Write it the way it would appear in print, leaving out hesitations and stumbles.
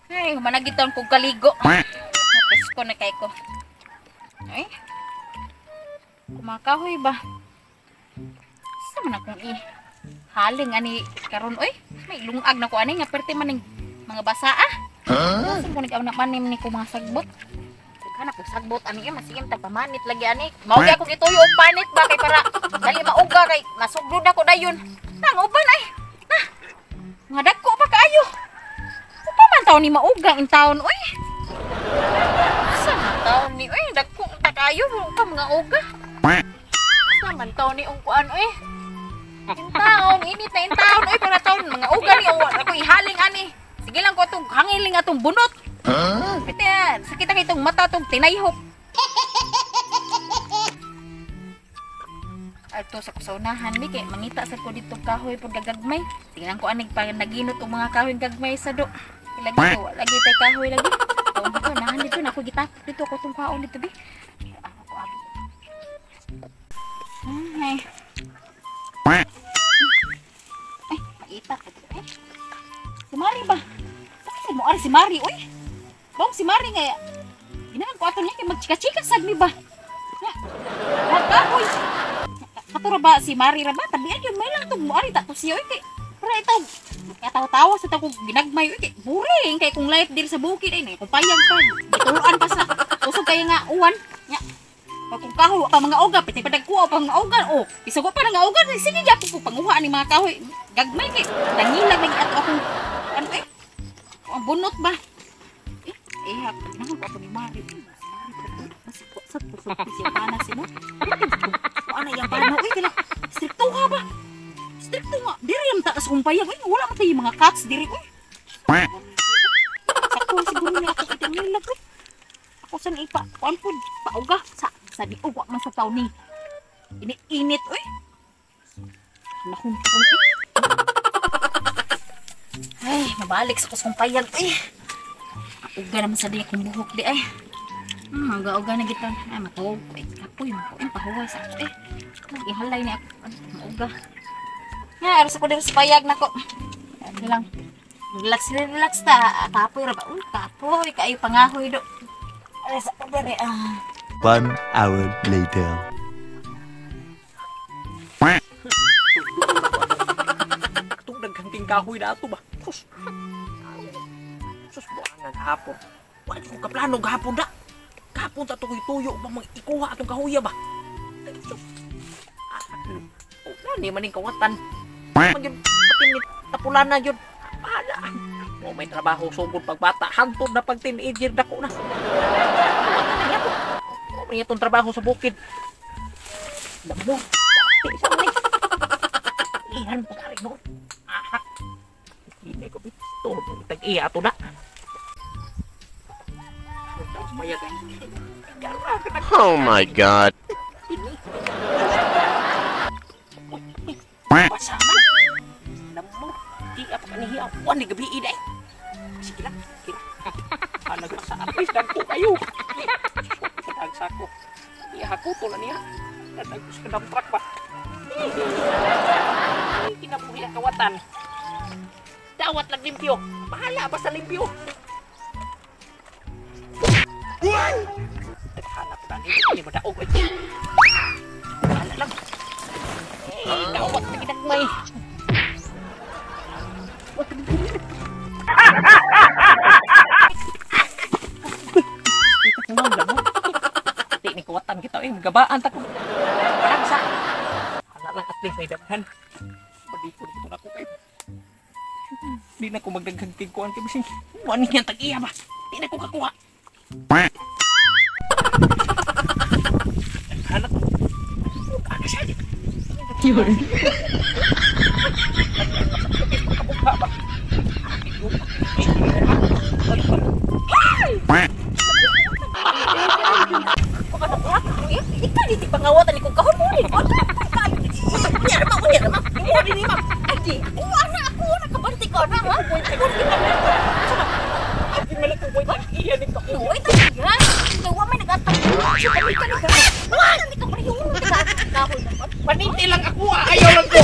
Ay, managiton kong kaligo. Napis ko na kay ko. Ay, kumakahoy ba? Saan man akong haling ani karon oy? May lungag na ko ani nga perte man ning mga basa ah. Saan ko nag-manim ni ko mga sagbot? Hanap ng sagbot ani masigim tag pamanit lagi ani. Mao gyud ako gituyo og panit ba kay para dali mauga kay masugod ako dayon. Nang uban ay. Na. Mga dagko pa kaayo. Upa man taon ni mauga in taon oy. Sa taon ni oy dagko ta kaayo pa mga uga. Sa man taon ni ung kuan oy. In taon init na in taon oy para taon mga uga ni ako ihaling ani. Sige lang ko atong hangiling atong bunot. Pwede yan. Sakit ang itong mata itong tinayhop. Ito sa kusaunahan ni kay mangita sa ko dito kahoy pag gagagmay. Tingnan ko anig pa naginot ang mga kahoy gagmay sa do. Lagi ko, lagi tay kahoy lagi. Taon dito, nahan dito na ako gitapok dito ako itong kaon dito bi. Ay. Ay, makita ko dito eh. Si Mari ba? Bakit mo ari si Mari uy? Bong si Mari nga. Ginahan ko ato niya kay magchika-chika sad mi ba? Nagkahoy. Katura ba si Mari ra ba? Tabian yun may lang to mo ari ta to siya kay. Pero ito. Katawa-tawa sa ko ginagmay kay. Boring kay kung life dir sa bukid ay ni kung payag pa. Gituluan pa sa usog kay nga uwan. Nya. Pag kung kahoy pa mga uga, piti padagkuha pa mga uga. Oh, bisag pa nga uga, sige gyapon ko panguha ni mga kahoy. Gagmay kay. Dangilag lagi ato akong ano eh. Ang bunot ba? Hapon na ako ni Mari. Sa siya panas sino? Ano yung panaw? Uy, kailang stricto nga ba? Stricto nga. Diri yung takas kumpayag. Uy, wala mo tayo mga cats. Diri, uy. Sakto siguro niya ako kitang nilag. Uy. Ako saan ipa. Kuan po. Pauga. Sa di uwa man sa taon ni. Init, uy. Nakumpong, uy. Ay, mabalik sa kumpayag, uy. Uga naman sa diya kong buhok di ay. Uga na gitan. Ay, matawag ko eh. Kapoy mo ko. Ay, pahuway sa ako eh. Ihalay niya ako. Uga. Nga, aras ako din sa payag na ko. Ano lang. Relax ta. Kapoy ra ba? Kapoy. Kaayo pangahoy do. Aras ako din eh. 1 hour later. Itong naghanting kahoy na ito ba? Sus, buwangan hapon. Wala ko kaplano gahapon da. Gahapon ta tuyo ba mga ikuha atong kahuya ba? Sus. Wala ni maning kawatan. Magyud patin ni tapulan na yun. Bahala. Mo may trabaho sugod pagbata. Hantod na pag teenager dako na. Kawatan na gyapon. Mo may itong trabaho sa bukid. Damo. Isa ni. Ihan pa kari mo. Aha. Hindi ko bito. Tag-iya ato na. Oh my God. Pasaman. Namo. Di apa kanihiya. Wan ni gabi iday. Sige lang. Alag sa atis dagko kayo. Tagsa ko. Iya hakuto na niya. Natagos ka ng truck ba? Kinabuhi ang kawatan. Dawat lang limpyo. Bahala ba sa limpyo? Hanap na hindi mo daog. Bahala lang. Dawat na ginagmay. Hindi ni kawatan kita. Magabaan ta ko. Paragsa. Hala lang at least may dabahan. Padipon ko na ko kayo. Di na ko magdaghang tingkuan kay bising. Wani niya tag-iya ba? Di na ko kakuha. Hanap. Ano siya? Yun. Kabuka ba? Ikaw di pangawatan ni kong kahon mo rin. Unyar ma. Mo din ni ma. Adi, ako nakabanti ko na ha. Adi malit ko boy. Iya ni ko. Uy, tayo. Nawa may nag-atang. Sabi ka na. Hindi ka mariyon. Nag-atang kahon naman. Paninti lang ako. Ayaw lang ko.